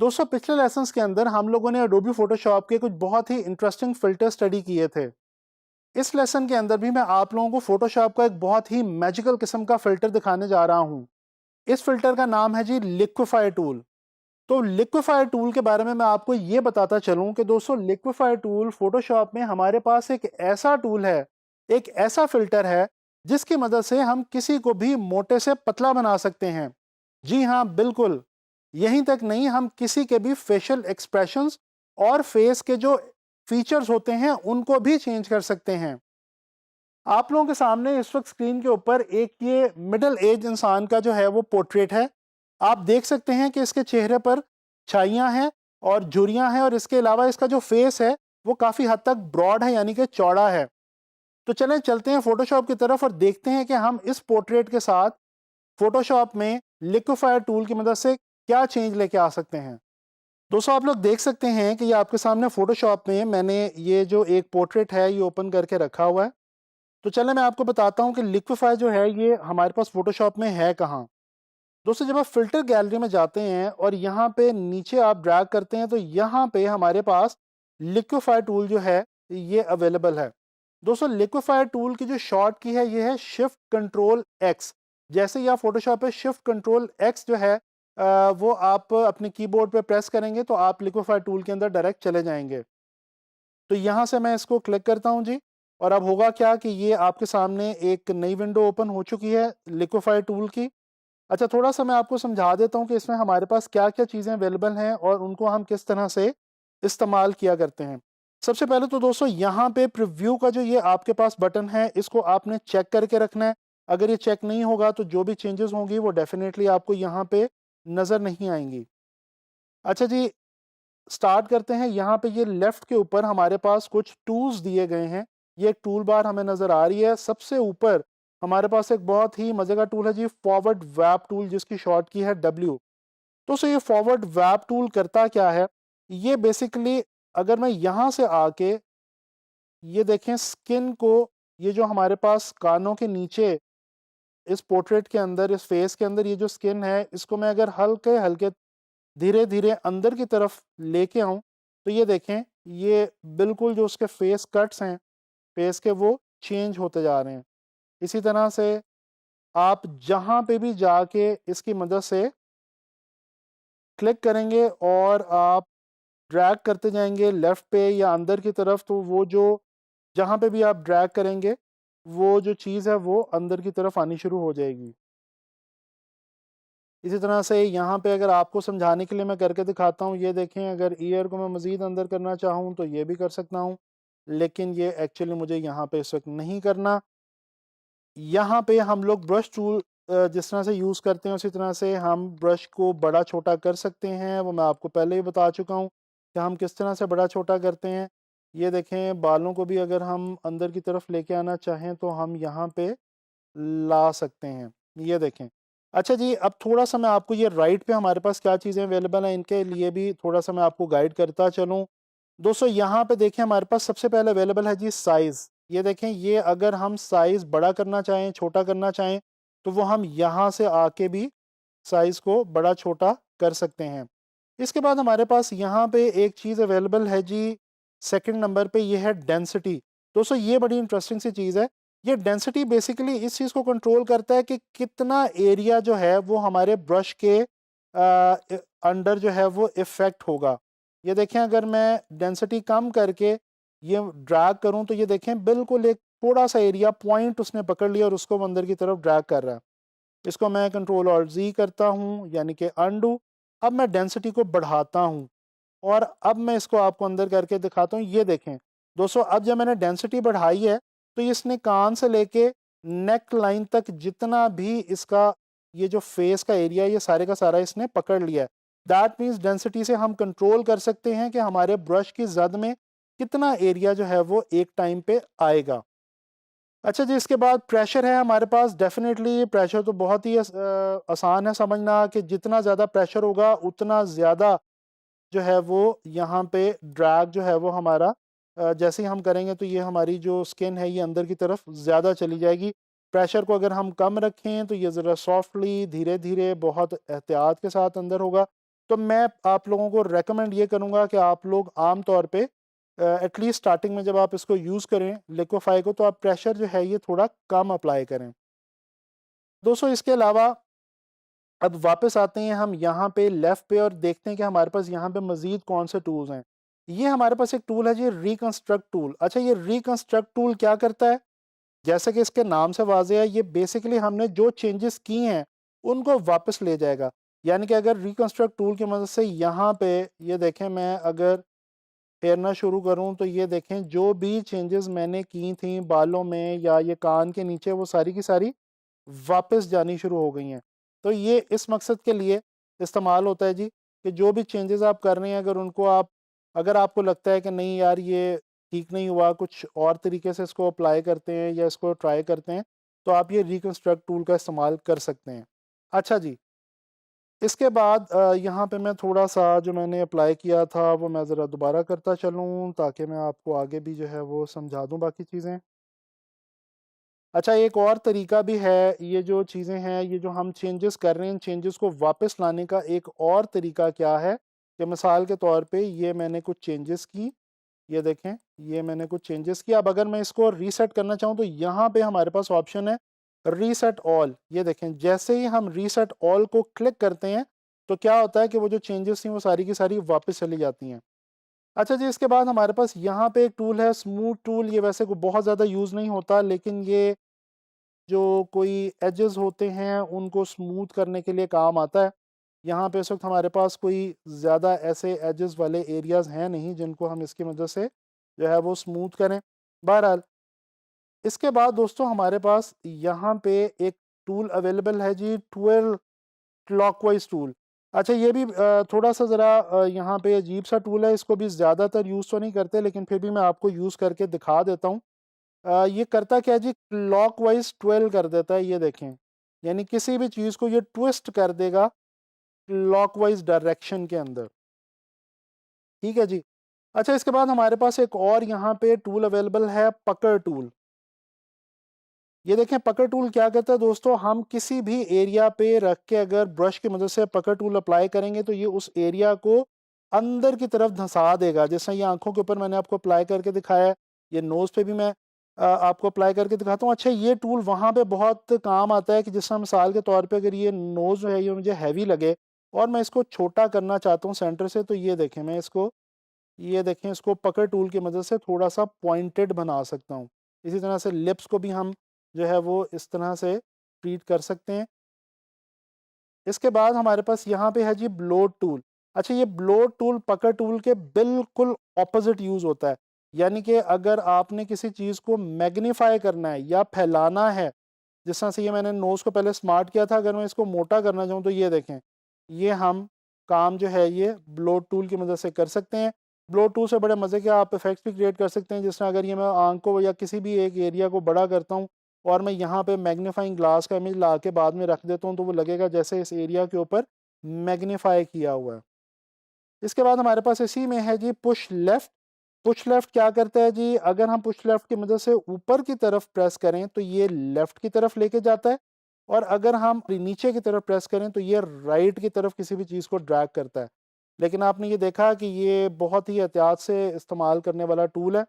दोस्तों पिछले लेसन्स के अंदर हम लोगों ने एडोबी फोटोशॉप के कुछ बहुत ही इंटरेस्टिंग फिल्टर स्टडी किए थे। इस लेसन के अंदर भी मैं आप लोगों को फोटोशॉप का एक बहुत ही मैजिकल किस्म का फिल्टर दिखाने जा रहा हूं। इस फिल्टर का नाम है जी लिक्विफाई टूल। तो लिक्विफाई टूल के बारे में मैं आपको ये बताता चलूं कि दोस्तों लिक्विफाई टूल फोटोशॉप में हमारे पास एक ऐसा टूल है, एक ऐसा फिल्टर है जिसकी मदद से हम किसी को भी मोटे से पतला बना सकते हैं। जी हाँ, बिल्कुल। यहीं तक नहीं, हम किसी के भी फेशियल एक्सप्रेशंस और फेस के जो फीचर्स होते हैं उनको भी चेंज कर सकते हैं। आप लोगों के सामने इस वक्त स्क्रीन के ऊपर एक ये मिडिल एज इंसान का जो है वो पोर्ट्रेट है। आप देख सकते हैं कि इसके चेहरे पर छाइयाँ हैं और झुर्रियाँ हैं, और इसके अलावा इसका जो फेस है वो काफ़ी हद तक ब्रॉड है, यानी कि चौड़ा है। तो चलें चलते हैं फोटोशॉप की तरफ और देखते हैं कि हम इस पोर्ट्रेट के साथ फोटोशॉप में लिक्विफायर टूल की मदद से क्या चेंज लेके आ सकते हैं। दोस्तों आप लोग देख सकते हैं कि ये आपके सामने फोटोशॉप में मैंने ये जो एक पोर्ट्रेट है ये ओपन करके रखा हुआ है। तो चलें मैं आपको बताता हूँ कि लिक्विफाई जो है ये हमारे पास फोटोशॉप में है कहाँ। दोस्तों जब आप फिल्टर गैलरी में जाते हैं और यहाँ पे नीचे आप ड्रैग करते हैं तो यहाँ पे हमारे पास लिक्विफाई टूल जो है ये अवेलेबल है। दोस्तों लिक्विफाई टूल की जो शॉर्ट की है ये है शिफ्ट कंट्रोल एक्स। जैसे ही आप फोटोशॉप पे शिफ्ट कंट्रोल एक्स जो है वो आप अपने कीबोर्ड पे प्रेस करेंगे तो आप लिक्विफाई टूल के अंदर डायरेक्ट चले जाएंगे। तो यहाँ से मैं इसको क्लिक करता हूँ जी, और अब होगा क्या कि ये आपके सामने एक नई विंडो ओपन हो चुकी है लिक्विफाई टूल की। अच्छा, थोड़ा सा मैं आपको समझा देता हूँ कि इसमें हमारे पास क्या-क्या चीज़ें अवेलेबल हैं और उनको हम किस तरह से इस्तेमाल किया करते हैं। सबसे पहले तो दोस्तों यहाँ पे प्रीव्यू का जो ये आपके पास बटन है इसको आपने चेक करके रखना है। अगर ये चेक नहीं होगा तो जो भी चेंजेस होंगी वो डेफिनेटली आपको यहाँ पे नज़र नहीं आएंगी। अच्छा जी, स्टार्ट करते हैं। यहाँ पे ये लेफ्ट के ऊपर हमारे पास कुछ टूल्स दिए गए हैं। ये एक टूल बार हमें नज़र आ रही है। सबसे ऊपर हमारे पास एक बहुत ही मज़े का टूल है जी, फॉरवर्ड वैप टूल, जिसकी शॉर्ट की है डब्ल्यू। तो सो ये फॉरवर्ड वैप टूल करता क्या है? ये बेसिकली अगर मैं यहाँ से आके ये देखें स्किन को, ये जो हमारे पास कानों के नीचे इस पोर्ट्रेट के अंदर, इस फेस के अंदर ये जो स्किन है, इसको मैं अगर हल्के-हल्के धीरे-धीरे अंदर की तरफ लेके आऊँ, तो ये देखें, ये बिल्कुल जो उसके फेस कट्स हैं, फेस के, वो चेंज होते जा रहे हैं। इसी तरह से आप जहाँ पे भी जाके इसकी मदद से क्लिक करेंगे और आप ड्रैग करते जाएँगे लेफ़्ट पे या अंदर की तरफ, तो वो जो जहाँ पे भी आप ड्रैग करेंगे, वो जो चीज़ है वो अंदर की तरफ आनी शुरू हो जाएगी। इसी तरह से यहाँ पे अगर आपको समझाने के लिए मैं करके दिखाता हूँ, ये देखें, अगर ईयर को मैं मज़ीद अंदर करना चाहूँ तो ये भी कर सकता हूँ, लेकिन ये एक्चुअली मुझे यहाँ पे इस वक़्त नहीं करना। यहाँ पे हम लोग ब्रश टूल जिस तरह से यूज़ करते हैं उसी तरह से हम ब्रश को बड़ा छोटा कर सकते हैं। वो मैं आपको पहले ही बता चुका हूँ कि हम किस तरह से बड़ा छोटा करते हैं। ये देखें, बालों को भी अगर हम अंदर की तरफ लेके आना चाहें तो हम यहाँ पे ला सकते हैं। ये देखें। अच्छा जी, अब थोड़ा-सा मैं आपको ये राइट पे हमारे पास क्या चीज़ें अवेलेबल हैं, इनके लिए भी थोड़ा-सा मैं आपको गाइड करता चलूँ। दोस्तों यहाँ पे देखें, हमारे पास सबसे पहले अवेलेबल है जी साइज़। ये देखें, ये अगर हम साइज़ बड़ा करना चाहें, छोटा करना चाहें, तो वो हम यहाँ से आके भी साइज़ को बड़ा-छोटा कर सकते हैं। इसके बाद हमारे पास यहाँ पे एक चीज़ अवेलेबल है जी, सेकंड नंबर पे, ये है डेंसिटी। दोस्तों ये बड़ी इंटरेस्टिंग सी चीज़ है। ये डेंसिटी बेसिकली इस चीज़ को कंट्रोल करता है कि कितना एरिया जो है वो हमारे ब्रश के अंडर जो है वो इफ़ेक्ट होगा। ये देखें, अगर मैं डेंसिटी कम करके ये ड्रैग करूँ तो ये देखें बिल्कुल एक थोड़ा-सा एरिया पॉइंट उसने पकड़ लिया और उसको वो अंदर की तरफ ड्रैग कर रहा है। इसको मैं कंट्रोल ऑल्ट ज़ी करता हूँ, यानी कि अनडू। अब मैं डेंसिटी को बढ़ाता हूँ और अब मैं इसको आपको अंदर करके दिखाता हूँ। ये देखें दोस्तों, अब जब मैंने डेंसिटी बढ़ाई है तो इसने कान से लेके नेक लाइन तक जितना भी इसका ये जो फेस का एरिया है ये सारे का सारा इसने पकड़ लिया है। दैट मीन्स डेंसिटी से हम कंट्रोल कर सकते हैं कि हमारे ब्रश की जद में कितना एरिया जो है वो एक टाइम पे आएगा। अच्छा जी, इसके बाद प्रेशर है हमारे पास। डेफ़िनेटली प्रेशर तो बहुत ही आसान है समझना, कि जितना ज़्यादा प्रेशर होगा उतना ज़्यादा जो है वो यहाँ पे ड्रैग जो है वो हमारा जैसे ही हम करेंगे तो ये हमारी जो स्किन है ये अंदर की तरफ ज़्यादा चली जाएगी। प्रेशर को अगर हम कम रखें तो ये ज़रा सॉफ्टली, धीरे-धीरे, बहुत एहतियात के साथ अंदर होगा। तो मैं आप लोगों को रेकमेंड ये करूँगा कि आप लोग आम तौर पे एटलीस्ट स्टार्टिंग में जब आप इसको यूज़ करें लिक्विफाई को, तो आप प्रेशर जो है ये थोड़ा कम अप्लाई करें। दोस्तों इसके अलावा अब वापस आते हैं हम यहाँ पे लेफ़्ट पे और देखते हैं कि हमारे पास यहाँ पे मज़ीद कौन से टूल्स हैं। ये हमारे पास एक टूल है जी, रिकंस्ट्रक्ट टूल। अच्छा, ये रिकंस्ट्रक्ट टूल क्या करता है? जैसे कि इसके नाम से वाज़ेह है, ये बेसिकली हमने जो चेंजेस किए हैं उनको वापस ले जाएगा। यानी कि अगर रिकंस्ट्रक्ट टूल की मदद से यहाँ पे ये देखें, मैं अगर फेरना शुरू करूँ तो ये देखें जो भी चेंजेस मैंने की थी बालों में या ये कान के नीचे, वो सारी की सारी वापस जानी शुरू हो गई हैं। तो ये इस मकसद के लिए इस्तेमाल होता है जी, कि जो भी चेंजेस आप कर रहे हैं अगर आपको लगता है कि नहीं यार ये ठीक नहीं हुआ, कुछ और तरीके से इसको अप्लाई करते हैं या इसको ट्राई करते हैं, तो आप ये रिकंस्ट्रक्ट टूल का इस्तेमाल कर सकते हैं। अच्छा जी, इसके बाद यहाँ पे मैं थोड़ा-सा जो मैंने अप्लाई किया था वो मैं ज़रा दोबारा करता चलूँ, ताकि मैं आपको आगे भी जो है वो समझा दूँ बाकी चीज़ें। अच्छा, एक और तरीका भी है, ये जो चीज़ें हैं, ये जो हम चेंजेस कर रहे हैं, इन चेंजेस को वापस लाने का एक और तरीका क्या है, कि मिसाल के तौर पे ये मैंने कुछ चेंजेस की, ये देखें, ये मैंने कुछ चेंजेस किया। अब अगर मैं इसको रीसेट करना चाहूँ तो यहाँ पे हमारे पास ऑप्शन है रीसेट ऑल। ये देखें, जैसे ही हम रीसेट ऑल को क्लिक करते हैं तो क्या होता है कि वो जो चेंजेस थी वो सारी की सारी वापस चली जाती हैं। अच्छा जी, इसके बाद हमारे पास यहाँ पे एक टूल है स्मूथ टूल। ये वैसे कोई बहुत ज़्यादा यूज़ नहीं होता, लेकिन ये जो कोई एजेस होते हैं उनको स्मूथ करने के लिए काम आता है। यहाँ पे इस वक्त हमारे पास कोई ज़्यादा ऐसे एजेस वाले एरियाज़ हैं नहीं जिनको हम इसकी मदद से जो है वो स्मूथ करें। बहरहाल, इसके बाद दोस्तों हमारे पास यहाँ पे एक टूल अवेलेबल है जी, 12 क्लॉकवाइज टूल। अच्छा, ये भी थोड़ा सा ज़रा यहाँ पे अजीब सा टूल है, इसको भी ज़्यादातर यूज़ तो नहीं करते, लेकिन फिर भी मैं आपको यूज़ करके दिखा देता हूँ। ये करता क्या है जी, क्लॉकवाइज 12 कर देता है, ये देखें। यानी किसी भी चीज़ को ये ट्विस्ट कर देगा क्लॉकवाइज डायरेक्शन के अंदर। ठीक है जी। अच्छा, इसके बाद हमारे पास एक और यहाँ पे टूल अवेलेबल है, पकड़ टूल। ये देखें, पकड़ टूल क्या करता है दोस्तों, हम किसी भी एरिया पे रख के अगर ब्रश की मदद से पकड़ टूल अप्लाई करेंगे तो ये उस एरिया को अंदर की तरफ धंसा देगा। जैसे ये आंखों के ऊपर मैंने आपको अप्लाई करके दिखाया है, ये नोज़ पे भी मैं आपको अप्लाई करके दिखाता हूँ। अच्छा, ये टूल वहाँ पे बहुत काम आता है कि जिस तरह मिसाल के तौर पे अगर ये नोज़ जो है ये मुझे हैवी लगे और मैं इसको छोटा करना चाहता हूँ सेंटर से, तो ये देखें, मैं इसको ये देखें इसको पकड़ टूल की मदद से थोड़ा सा पॉइंटेड बना सकता हूँ। इसी तरह से लिप्स को भी हम जो है वो इस तरह से ट्रीट कर सकते हैं। इसके बाद हमारे पास यहाँ पे है जी ब्लो टूल। अच्छा, ये ब्लो टूल पकड़ टूल के बिल्कुल ऑपोजिट यूज़ होता है। यानी कि अगर आपने किसी चीज़ को मैग्नीफाई करना है या फैलाना है, जिस तरह से ये मैंने नोज़ को पहले स्मार्ट किया था, अगर मैं इसको मोटा करना चाहूँ तो ये देखें, ये हम काम जो है ये ब्लो टूल की मदद से कर सकते हैं। ब्लो टूल से बड़े मज़े के आप इफ़ेक्ट्स भी क्रिएट कर सकते हैं। जिस तरह अगर ये मैं आँख को या किसी भी एक एरिया को बड़ा करता हूँ और मैं यहाँ पे मैग्नीफाइंग ग्लास का इमेज ला के बाद में रख देता हूँ, तो वो लगेगा जैसे इस एरिया के ऊपर मैग्नीफाई किया हुआ है। इसके बाद हमारे पास इसी में है जी पुश लेफ्ट। पुश लेफ्ट क्या करता है जी, अगर हम पुश लेफ्ट की मदद से ऊपर की तरफ प्रेस करें तो ये लेफ्ट की तरफ लेके जाता है, और अगर हम नीचे की तरफ प्रेस करें तो ये राइट की तरफ किसी भी चीज़ को ड्रैग करता है। लेकिन आपने ये देखा कि ये बहुत ही एहतियात से इस्तेमाल करने वाला टूल है।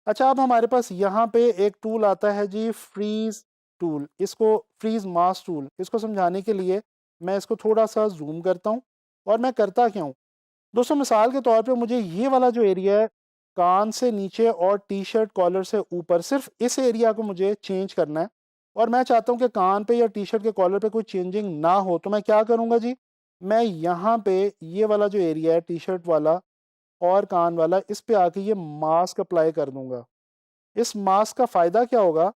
अच्छा, अब हमारे पास यहाँ पे एक टूल आता है जी, फ्रीज़ टूल। इसको फ्रीज़ मास्क टूल, इसको समझाने के लिए मैं इसको थोड़ा-सा ज़ूम करता हूँ और मैं करता क्या हूँ। दोस्तों मिसाल के तौर पे मुझे ये वाला जो एरिया है, कान से नीचे और टी-शर्ट कॉलर से ऊपर, सिर्फ़ इस एरिया को मुझे चेंज करना है और मैं चाहता हूँ कि कान पे या टी-शर्ट के कॉलर पे कोई चेंजिंग ना हो, तो मैं क्या करूँगा जी, मैं यहाँ पे ये वाला जो एरिया है टी-शर्ट वाला और कान वाला, इस पे आके ये मास्क अप्लाई कर दूँगा। इस मास्क का फ़ायदा क्या होगा,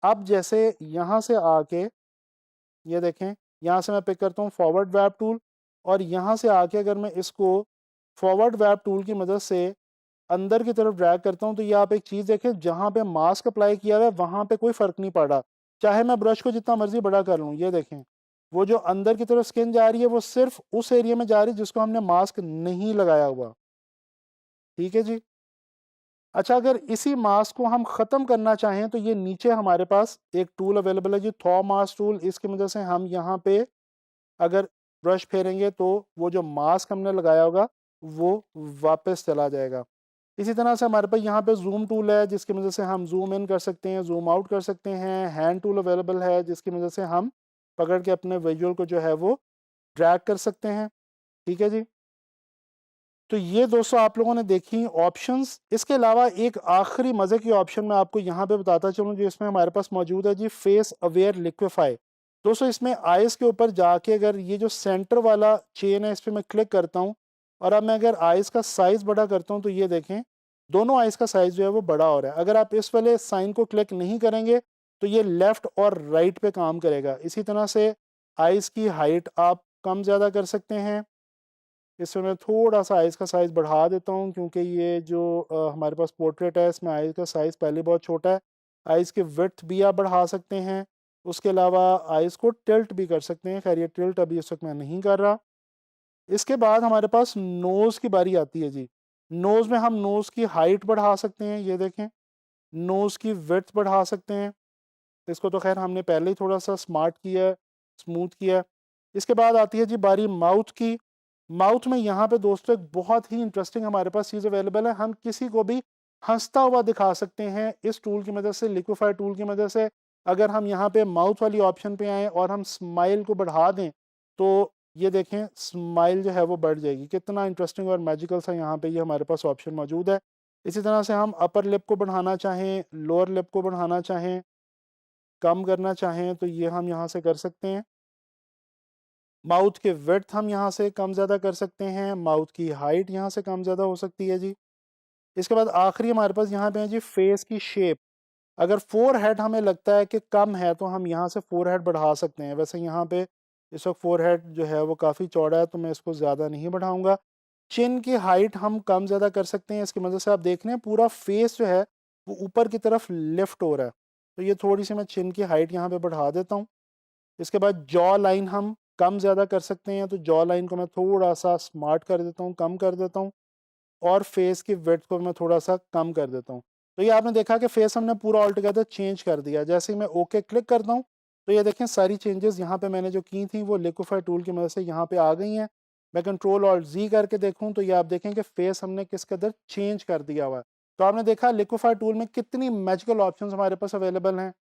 अब जैसे यहाँ से आके ये देखें, यहाँ से मैं पिक करता हूँ फॉरवर्ड वैप टूल और यहाँ से आके अगर मैं इसको फॉरवर्ड वैप टूल की मदद से अंदर की तरफ ड्रैग करता हूँ, तो ये आप एक चीज़ देखें, जहाँ पे मास्क अप्लाई किया हुआ है वहाँ पे कोई फ़र्क नहीं पड़ रहा। चाहे मैं ब्रश को जितना मर्ज़ी बड़ा कर लूँ, ये देखें, वो जो अंदर की तरफ स्किन जा रही है वो सिर्फ़ उस एरिया में जा रही है जिसको हमने मास्क नहीं लगाया हुआ। ठीक है जी। अच्छा, अगर इसी मास्क को हम ख़त्म करना चाहें तो ये नीचे हमारे पास एक टूल अवेलेबल है जी, थॉ मास्क टूल। इसकी मदद से हम यहाँ पे अगर ब्रश फेरेंगे तो वो जो मास्क हमने लगाया होगा वो वापस चला जाएगा। इसी तरह से हमारे पास यहाँ पे जूम टूल है जिसकी मदद से हम जूम इन कर सकते हैं, जूम आउट कर सकते हैं। हैंड टूल अवेलेबल है जिसकी मदद से हम पकड़ के अपने विजुअल को जो है वो ड्रैग कर सकते हैं। ठीक है जी। तो ये दोस्तों आप लोगों ने देखी ऑप्शंस। इसके अलावा एक आखिरी मज़े की ऑप्शन मैं आपको यहाँ पे बताता चलूँ जो इसमें हमारे पास मौजूद है जी, फेस अवेयर लिक्विफाई। दोस्तों इसमें आइज़ के ऊपर जाके अगर ये जो सेंटर वाला चेन है इस पर मैं क्लिक करता हूँ और अब मैं अगर आइज़ का साइज़ बड़ा करता हूँ तो ये देखें दोनों आइज़ का साइज़ जो है वो बड़ा हो रहा है। अगर आप इस वाले साइन को क्लिक नहीं करेंगे तो ये लेफ़्ट और राइट पे काम करेगा। इसी तरह से आइज़ की हाइट आप कम ज़्यादा कर सकते हैं। इसमें मैं थोड़ा सा आइज़ का साइज़ बढ़ा देता हूँ क्योंकि ये जो हमारे पास पोर्ट्रेट है इसमें आइज़ का साइज़ पहले बहुत छोटा है। आइज़ की विड्थ भी आप बढ़ा सकते हैं। उसके अलावा आइज़ को टिल्ट भी कर सकते हैं। खैर ये टिल्ट अभी इस वक्त मैं नहीं कर रहा। इसके बाद हमारे पास नोज़ की बारी आती है जी। नोज़ में हम नोज़ की हाइट बढ़ा सकते हैं, ये देखें। नोज़ की विड्थ बढ़ा सकते हैं। इसको तो खैर हमने पहले ही थोड़ा सा स्मार्ट किया है, स्मूथ किया है। इसके बाद आती है जी बारी माउथ की। माउथ में यहाँ पे दोस्तों एक बहुत ही इंटरेस्टिंग हमारे पास चीज़ अवेलेबल है। हम किसी को भी हंसता हुआ दिखा सकते हैं इस टूल की मदद से, लिक्विफाई टूल की मदद से। अगर हम यहाँ पे माउथ वाली ऑप्शन पे आएँ और हम स्माइल को बढ़ा दें तो ये देखें स्माइल जो है वो बढ़ जाएगी। कितना इंटरेस्टिंग और मैजिकल सा यहाँ पे ये हमारे पास ऑप्शन मौजूद है। इसी तरह से हम अपर लिप को बढ़ाना चाहें, लोअर लिप को बढ़ाना चाहें, कम करना चाहें तो ये हम यहाँ से कर सकते हैं। माउथ के विड्थ हम यहाँ से कम ज़्यादा कर सकते हैं। माउथ की हाइट यहाँ से कम ज़्यादा हो सकती है जी। इसके बाद आखिरी हमारे पास यहाँ पे है जी फेस की शेप। अगर फोरहेड हमें लगता है कि कम है तो हम यहाँ से फोरहेड बढ़ा सकते हैं। वैसे यहाँ पे इस वक्त फोरहेड जो है वो काफ़ी चौड़ा है तो मैं इसको ज़्यादा नहीं बढ़ाऊँगा। चिन की हाइट हम कम ज़्यादा कर सकते हैं। इसकी मदद से आप देख रहे हैं पूरा फेस जो है वो ऊपर की तरफ लिफ्ट हो रहा है। तो ये थोड़ी सी मैं चिन की हाइट यहाँ पे बढ़ा देता हूँ। इसके बाद जॉ लाइन हम कम ज़्यादा कर सकते हैं, तो जॉ लाइन को मैं थोड़ा सा स्मार्ट कर देता हूँ, कम कर देता हूँ। और फेस की विड्थ को मैं थोड़ा सा कम कर देता हूँ। तो ये आपने देखा कि फेस हमने पूरा ऑल टुगेदर चेंज कर दिया। जैसे ही मैं ओके क्लिक करता हूँ तो ये देखें सारी चेंजेस यहाँ पे मैंने जो की थी वो लिक्विफाई टूल की मदद से यहाँ पे आ गई हैं। मैं कंट्रोल ऑल्ट जी करके देखूँ तो ये आप देखें कि फेस हमने किस कदर चेंज कर दिया हुआ है। तो आपने देखा लिक्विफाई टूल में कितनी मैजिकल ऑप्शंस हमारे पास अवेलेबल हैं।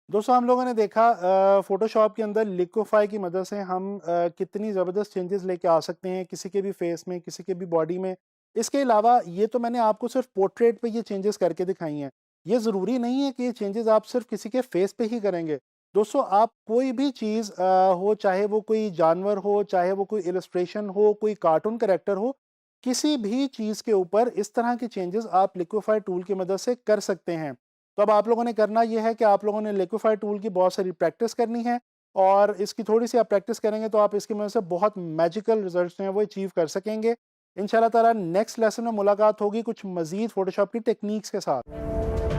दोस्तों हम लोगों ने देखा फ़ोटोशॉप के अंदर लिक्विफाई की मदद से हम कितनी ज़बरदस्त चेंजेस लेके आ सकते हैं किसी के भी फेस में, किसी के भी बॉडी में। इसके अलावा ये तो मैंने आपको सिर्फ पोर्ट्रेट पे ये चेंजेस करके दिखाई हैं। ये ज़रूरी नहीं है कि ये चेंजेस आप सिर्फ किसी के फेस पे ही करेंगे। दोस्तों आप कोई भी चीज़ हो, चाहे वो कोई जानवर हो, चाहे वो कोई इलस्ट्रेशन हो, कोई कार्टून कैरेक्टर हो, किसी भी चीज़ के ऊपर इस तरह के चेंजेस आप लिक्विफाई टूल की मदद से कर सकते हैं। तो अब आप लोगों ने करना ये है कि आप लोगों ने लिक्विफाई टूल की बहुत सारी प्रैक्टिस करनी है और इसकी थोड़ी सी आप प्रैक्टिस करेंगे तो आप इसकी मदद से बहुत मैजिकल रिजल्ट्स हैं वो अचीव कर सकेंगे। इंशाल्लाह ताला नेक्स्ट लेसन में मुलाकात होगी कुछ मज़ीद फ़ोटोशॉप की टेक्निक्स के साथ।